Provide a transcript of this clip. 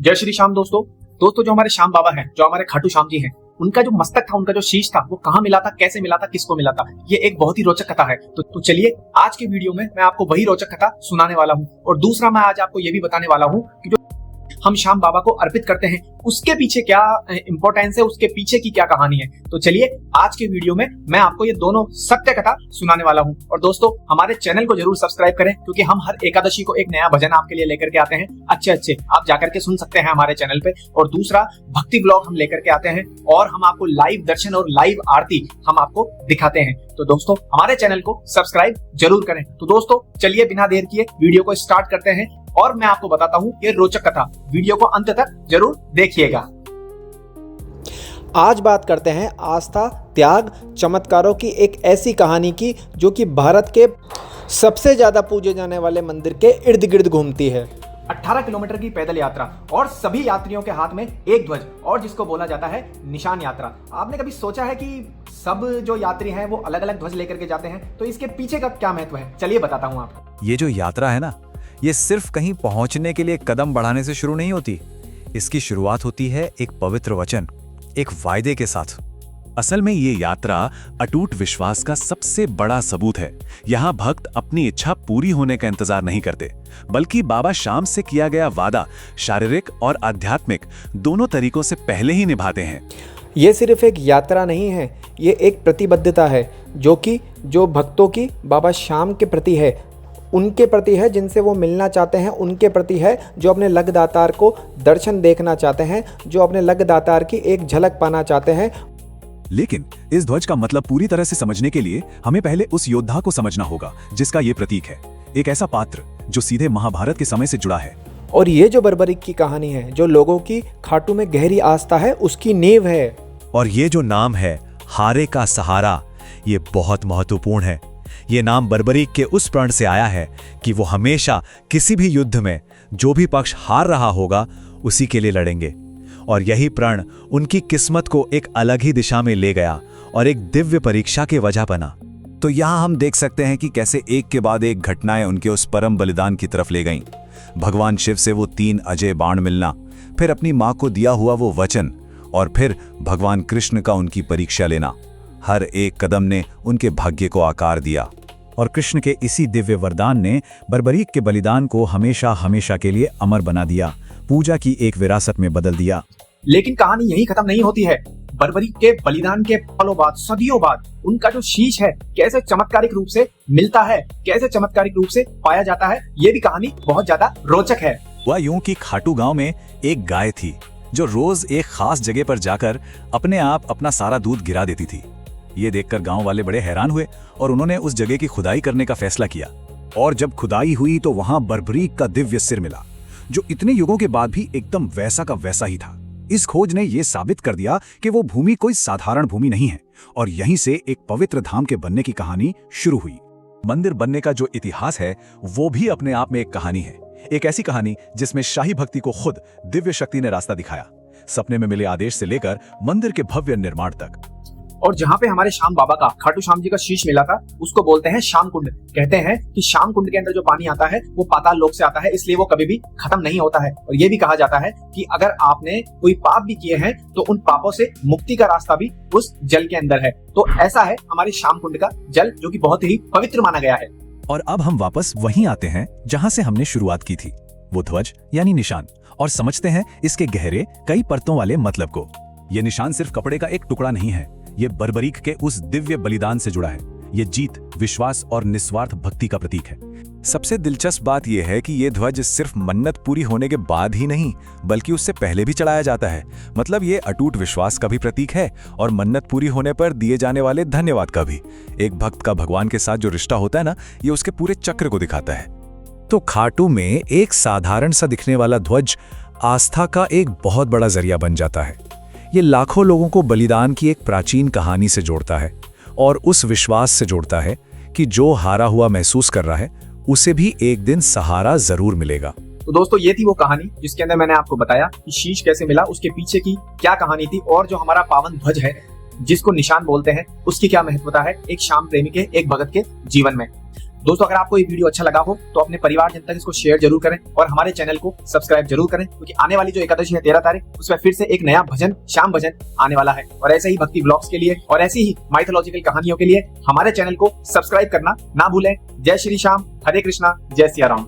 जय श्री श्याम दोस्तों जो हमारे श्याम बाबा हैं, जो हमारे खाटू श्याम जी हैं, उनका जो मस्तक था, उनका जो शीश था, वो कहाँ मिला था, कैसे मिला था, किसको मिला था, ये एक बहुत ही रोचक कथा है। तो चलिए आज के वीडियो में मैं आपको वही रोचक कथा सुनाने वाला हूँ। और दूसरा मैं आज आपको ये भी बताने वाला हूँ कि जो हम श्याम बाबा को अर्पित करते हैं उसके पीछे क्या इंपॉर्टेंस है, उसके पीछे की क्या कहानी है। तो चलिए आज के वीडियो में मैं आपको ये दोनों सत्य कथा सुनाने वाला हूँ। और दोस्तों हमारे चैनल को जरूर सब्सक्राइब करें, क्योंकि हम हर एकादशी को एक नया भजन आपके लिए लेकर के आते हैं। अच्छे आप जाकर के सुन सकते हैं हमारे चैनल पे। और दूसरा भक्ति ब्लॉग हम लेकर के आते हैं और हम आपको लाइव दर्शन और लाइव आरती हम आपको दिखाते हैं। तो दोस्तों हमारे चैनल को सब्सक्राइब जरूर करें। तो दोस्तों चलिए बिना देर किए वीडियो को स्टार्ट करते हैं और मैं आपको बताता हूं ये रोचक कथा। वीडियो को अंत तक जरूर देखिएगा। आज बात करते हैं आस्था, त्याग, चमत्कारों की एक ऐसी कहानी की जो कि भारत के सबसे ज्यादा पूजे जाने वाले मंदिर के इर्द गिर्द घूमती है। 18 किलोमीटर की पैदल यात्रा और सभी यात्रियों के हाथ में एक ध्वज, और जिसको बोला जाता है निशान यात्रा। आपने कभी सोचा है कि सब जो यात्री हैं वो अलग अलग ध्वज लेकर के जाते हैं, तो इसके पीछे का क्या महत्व है? चलिए बताता हूँ आपको। ये जो यात्रा है ना, ये सिर्फ कहीं पहुंचने के लिए कदम बढ़ाने से शुरू नहीं होती। इसकी शुरुआत होती है एक पवित्र वचन, एक वायदे के साथ। असल में ये यात्रा अटूट विश्वास का सबसे बड़ा सबूत है। यहाँ भक्त अपनी इच्छा पूरी होने का इंतजार नहीं करते, बल्कि बाबा श्याम से किया गया वादा शारीरिक और आध्यात्मिक दोनों तरीकों से पहले ही निभाते हैं। ये सिर्फ एक यात्रा नहीं है, ये एक प्रतिबद्धता है जो भक्तों की बाबा श्याम के प्रति है, उनके प्रति है जिनसे वो मिलना चाहते हैं, उनके प्रति है जो अपने लगदातार को दर्शन देखना चाहते हैं, जो अपने लगदातार की एक झलक पाना चाहते हैं। लेकिन इस ध्वज का मतलब पूरी तरह से समझने के लिए हमें पहले उस योद्धा को समझना होगा जिसका ये प्रतीक है। एक ऐसा पात्र जो सीधे महाभारत के समय से जुड़ा है। और ये जो बर्बरीक की कहानी है, जो लोगों की खाटू में गहरी आस्था है, उसकी नींव है। और ये जो नाम है हारे का सहारा, ये बहुत महत्वपूर्ण है। ये नाम बर्बरीक के उस प्रण से आया है कि वो हमेशा किसी भी युद्ध में जो भी पक्ष हार रहा होगा उसी के लिए लड़ेंगे। और यही प्रण उनकी किस्मत को एक अलग ही दिशा में ले गया और एक दिव्य परीक्षा के वजह बना। तो यहाँ हम देख सकते हैं कि कैसे एक के बाद एक घटनाएं उनके उस परम बलिदान की तरफ ले गईं। भगवान शिव से वो 3 अजय बाण मिलना, फिर अपनी माँ को दिया हुआ वो वचन, और फिर भगवान कृष्ण का उनकी परीक्षा लेना। हर एक कदम ने उनके भाग्य को आकार दिया। और कृष्ण के इसी दिव्य वरदान ने बर्बरीक के बलिदान को हमेशा हमेशा के लिए अमर बना दिया, पूजा की एक विरासत में बदल दिया। लेकिन कहानी यही खत्म नहीं होती है। बर्बरीक के बलिदान के सालों बाद, सदियों बाद उनका जो शीश है कैसे चमत्कारिक रूप से मिलता है, कैसे चमत्कारिक रूप से पाया जाता है, ये भी कहानी बहुत ज्यादा रोचक है। वह यूं कि खाटू गांव में एक गाय थी जो रोज एक खास जगह पर जाकर अपने आप अपना सारा दूध गिरा देती थी। ये देखकर गांव वाले बड़े हैरान हुए और उन्होंने उस जगह की खुदाई करने का फैसला किया। और जब खुदाई हुई तो वहां बर्बरीक का दिव्य सिर मिला, जो इतने युगों के बाद भी एकदम वैसा का वैसा ही था। इस खोज ने यह साबित कर दिया कि वो भूमि कोई साधारण भूमि नहीं है, और यहीं से एक पवित्र धाम के बनने की कहानी शुरू हुई। मंदिर बनने का जो इतिहास है वो भी अपने आप में एक कहानी है। एक ऐसी कहानी जिसमें शाही भक्ति को खुद दिव्य शक्ति ने रास्ता दिखाया, सपने में मिले आदेश से लेकर मंदिर के भव्य निर्माण तक। और जहाँ पे हमारे श्याम बाबा का, खाटू श्याम जी का शीश मिला था, उसको बोलते हैं श्याम कुंड। कहते हैं कि श्याम कुंड के अंदर जो पानी आता है वो पाताल लोक से आता है, इसलिए वो कभी भी खत्म नहीं होता है। और ये भी कहा जाता है कि अगर आपने कोई पाप भी किए हैं तो उन पापों से मुक्ति का रास्ता भी उस जल के अंदर है। तो ऐसा है हमारे श्याम कुंड का जल, जो कि बहुत ही पवित्र माना गया है। और अब हम वापस वहीं आते हैं जहां से हमने शुरुआत की थी, वो ध्वज यानी निशान, और समझते हैं इसके गहरे कई परतों वाले मतलब को। ये निशान सिर्फ कपड़े का एक टुकड़ा नहीं है, ये बर्बरीक के उस दिव्य बलिदान से जुड़ा है। ये जीत, विश्वास और निस्वार्थ भक्ति का प्रतीक है। सबसे दिलचस्प बात यह है कि ये ध्वज सिर्फ मन्नत पूरी होने के बाद ही नहीं, बल्कि उससे पहले भी चढ़ाया जाता है। मतलब ये अटूट विश्वास का भी प्रतीक है और मन्नत पूरी होने पर दिए जाने वाले धन्यवाद का भी। एक भक्त का भगवान के साथ जो रिश्ता होता है ना, ये उसके पूरे चक्र को दिखाता है। तो खाटू में एक साधारण सा दिखने वाला ध्वज आस्था का एक बहुत बड़ा जरिया बन जाता है। ये लाखों लोगों को बलिदान की एक प्राचीन कहानी से जोड़ता है और उस विश्वास से जोड़ता है कि जो हारा हुआ महसूस कर रहा है उसे भी एक दिन सहारा जरूर मिलेगा। तो दोस्तों ये थी वो कहानी जिसके अंदर मैंने आपको बताया कि शीश कैसे मिला, उसके पीछे की क्या कहानी थी, और जो हमारा पावन ध्वज है जिसको निशान बोलते हैं उसकी क्या महत्वता है एक श्याम प्रेमी के, एक भगत के जीवन में। दोस्तों अगर आपको ये वीडियो अच्छा लगा हो तो अपने परिवार जन तक इसको शेयर जरूर करें और हमारे चैनल को सब्सक्राइब जरूर करें, क्योंकि आने वाली जो एकादशी है 13 तारीख, उसमें फिर से एक नया भजन, शाम भजन आने वाला है। और ऐसे ही भक्ति ब्लॉग्स के लिए और ऐसी ही माइथोलॉजिकल कहानियों के लिए हमारे चैनल को सब्सक्राइब करना ना भूलें। जय श्री श्याम, हरे कृष्णा, जय सिया राम।